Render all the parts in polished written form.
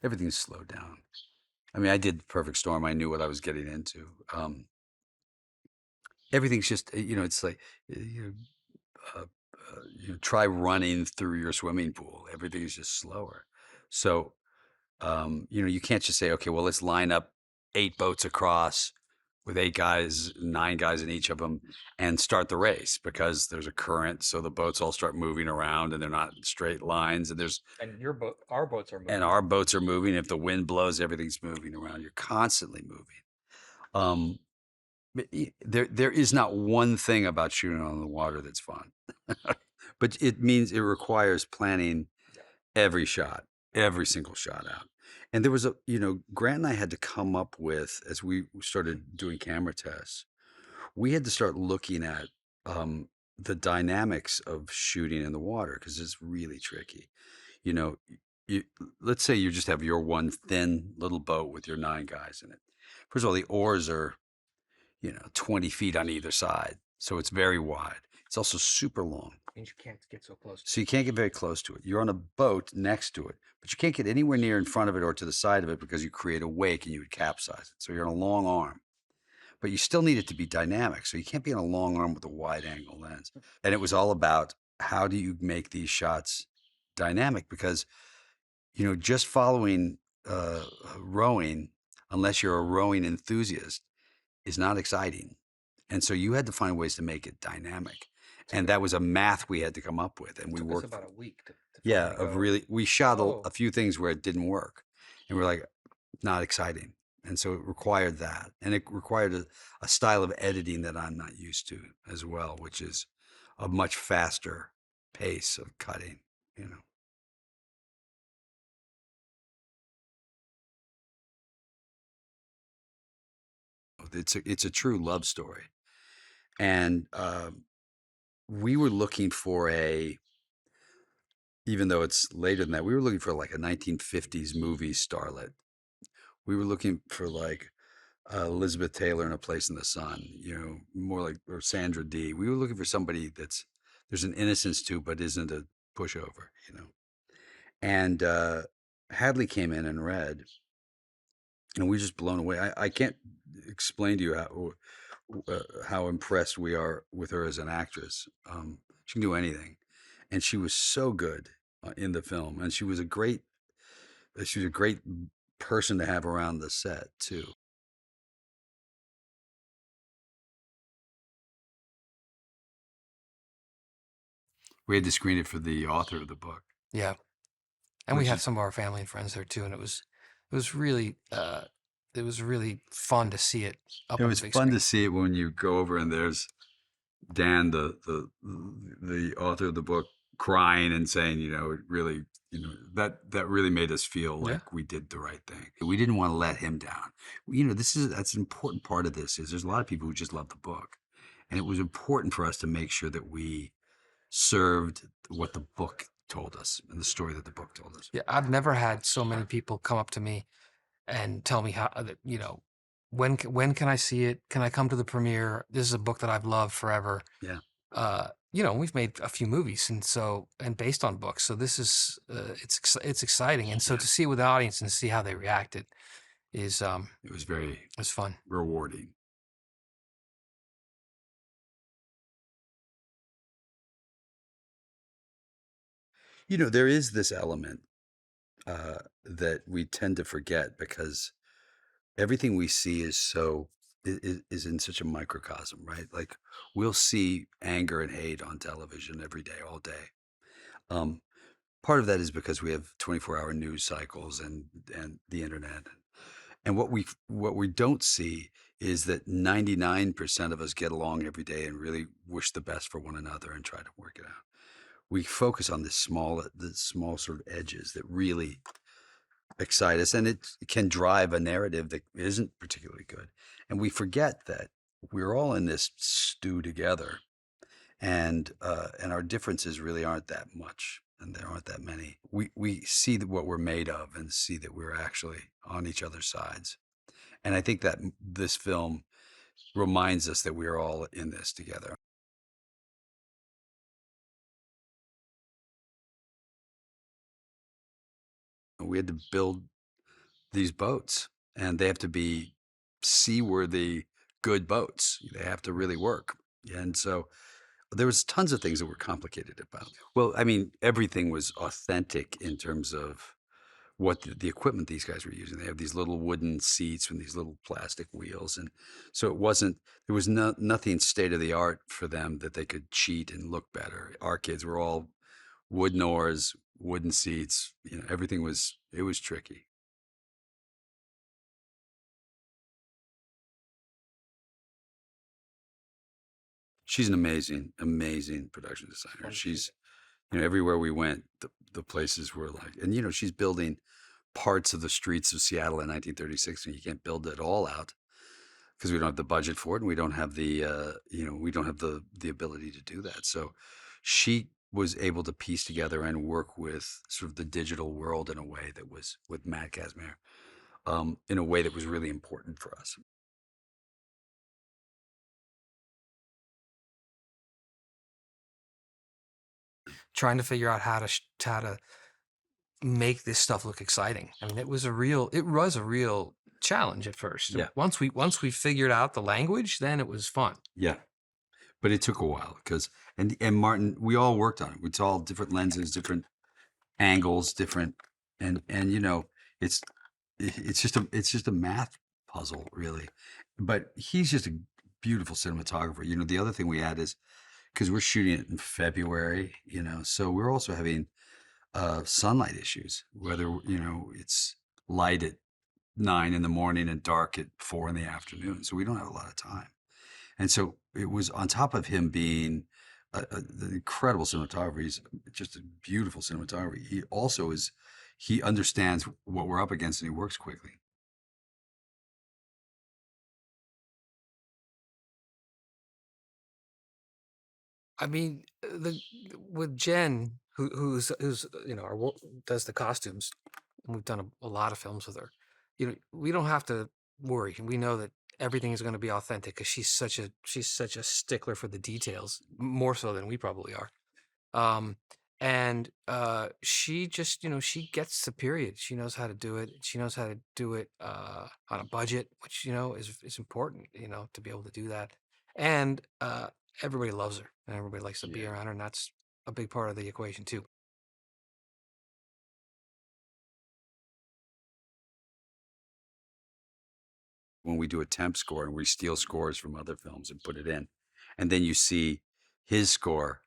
everything's slowed down. I mean, I did Perfect Storm. I knew what I was getting into. Everything's just, it's like, try running through your swimming pool. Everything's just slower. So, you can't just say, okay, well, let's line up 8 boats across with 8 guys, 9 guys in each of them, and start the race because there's a current. So the boats all start moving around, and they're not in straight lines. And your boat, our boats are And moving. our boats are moving. If the wind blows, everything's moving around. You're constantly moving. Um, there is not one thing about shooting on the water that's fun, but it means it requires planning Yeah. every shot, every single shot out. And there was Grant and I had to come up with, as we started doing camera tests, we had to start looking at um, the dynamics of shooting in the water because it's really tricky. You know, you, let's say you just have your one thin little boat with your 9 guys in it. First of all, the oars are 20 feet on either side. So it's very wide. It's also super long. Means you can't get so close. So you can't get very close to it. You're on a boat next to it, but you can't get anywhere near in front of it or to the side of it because you create a wake and you would capsize it. So you're on a long arm, but you still need it to be dynamic. So you can't be on a long arm with a wide angle lens. And it was all about how do you make these shots dynamic? Because, just following rowing, unless you're a rowing enthusiast, is not exciting. And so you had to find ways to make it dynamic. And that was a math we had to come up with. And we Took us worked, about a week to yeah, finally of go. really, we shot Oh, a few things where it didn't work. And we're like, not exciting. And so it required that. And it required a style of editing that I'm not used to as well, which is a much faster pace of cutting, you know. It's a true love story. And we were looking for even though it's later than that, we were looking for like a 1950s movie starlet. We were looking for like Elizabeth Taylor in A Place in the Sun, more like, or Sandra Dee. We were looking for somebody there's an innocence to, but isn't a pushover. And Hadley came in and read, and we were just blown away. I can't explain to you how impressed we are with her as an actress. She can do anything, and she was so good in the film, and she was a great person to have around the set too. We had to screen it for the author of the book, yeah. And we which had is some of our family and friends there too, and it was really fun to see it up it on the was big fun screen. to see it when you go over and there's Dan, the author of the book, crying and saying, it really, that really made us feel Yeah. like we did the right thing. We didn't want to let him down. That's an important part of this is there's a lot of people who just love the book. And it was important for us to make sure that we served what the book told us and the story that the book told us. Yeah, I've never had so many people come up to me and tell me how that when can I see it? Can I come to the premiere? This is a book that I've loved forever. Yeah. We've made a few movies, and based on books, so this is it's exciting, and so Yeah. to see it with the audience and see how they reacted is It was very is fun. rewarding. There is this element that we tend to forget because everything we see is in such a microcosm, right? Like we'll see anger and hate on television every day, all day. Um, Part of that is because we have 24-hour news cycles and the internet. And what we don't see is that 99% of us get along every day and really wish the best for one another and try to work it out. We focus on the small sort of edges that really excite us, and it can drive a narrative that isn't particularly good. And we forget that we're all in this stew together, and our differences really aren't that much, and there aren't that many. We see what we're made of, and see that we're actually on each other's sides. And I think that this film reminds us that we are all in this together. We had to build these boats, and they have to be seaworthy, good boats. They have to really work. And so there was tons of things that were complicated about. Well, I mean, everything was authentic in terms of what the equipment these guys were using. They have these little wooden seats and these little plastic wheels, and so it wasn't. There was nothing state of the art for them that they could cheat and look better. Our kids were all wooden oars, wooden seats. Everything was. It was tricky. She's an amazing, amazing production designer. Wonderful. Everywhere we went, the places were like, and she's building parts of the streets of Seattle in 1936, and you can't build it all out because we don't have the budget for it, and we don't have we don't have the ability to do that. So she was able to piece together and work with sort of the digital world in a way that was with Matt Casimir, in a way that was really important for us. Trying to figure out how to make this stuff look exciting. I mean, it was a real challenge at first. Yeah, Once we figured out the language, then it was fun. yeah, but it took a while because and Martin, we all worked on it. It's all different lenses, different angles, different, and it's it's just a math puzzle, really. But he's just a beautiful cinematographer. The other thing we had is because we're shooting it in February, so we're also having sunlight issues, whether it's light at 9 in the morning and dark at 4 in the afternoon. So we don't have a lot of time. And so it was on top of him being the incredible cinematographer. He's just a beautiful cinematographer. He also he understands what we're up against and he works quickly. I mean, the with Jen, who's does the costumes, and we've done a lot of films with her. We don't have to worry. We know that everything is going to be authentic because she's such a stickler for the details, more so than we probably are. Um, and she just she gets the period. She knows how to do it. She knows how to do it on a budget, which is important. To be able to do that, and everybody loves her, and everybody likes to be Yeah. around her, and that's a big part of the equation too. When we do a temp score and we steal scores from other films and put it in, and then you see his score,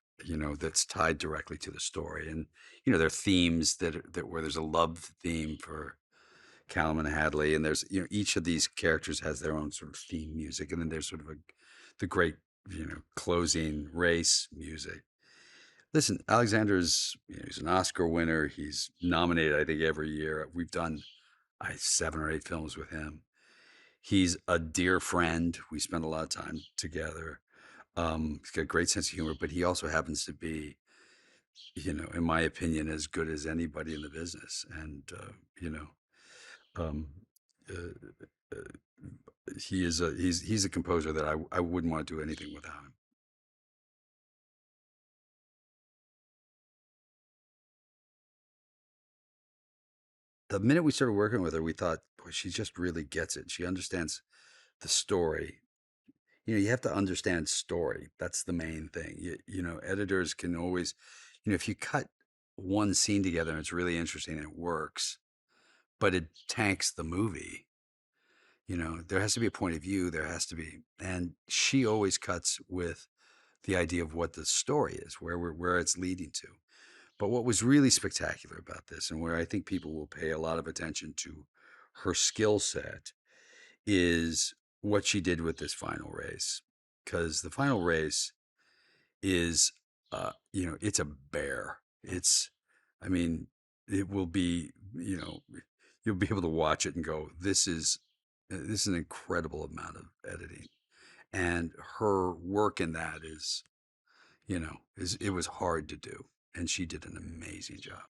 that's tied directly to the story, and there are themes that where there's a love theme for Callum and Hadley, and there's each of these characters has their own sort of theme music, and then there's sort of the great closing race music. Listen, Alexander's he's an Oscar winner. He's nominated, I think, every year. We've done 7 or 8 films with him. He's a dear friend. We spend a lot of time together. He's got a great sense of humor, but he also happens to be, in my opinion, as good as anybody in the business. And um, uh, he's a composer that I wouldn't want to do anything without him. The minute we started working with her, we thought, boy, she just really gets it. She understands the story. You have to understand story. That's the main thing. Editors can always, if you cut one scene together and it's really interesting and it works, but it tanks the movie, there has to be a point of view. There has to be, and she always cuts with the idea of what the story is, where it's leading to. But what was really spectacular about this, and where I think people will pay a lot of attention to her skill set, is what she did with this final race. Because the final race is, it's a bear. I mean, it will be, you'll be able to watch it and go, this is an incredible amount of editing, and her work in that is, it was hard to do, and she did an amazing job.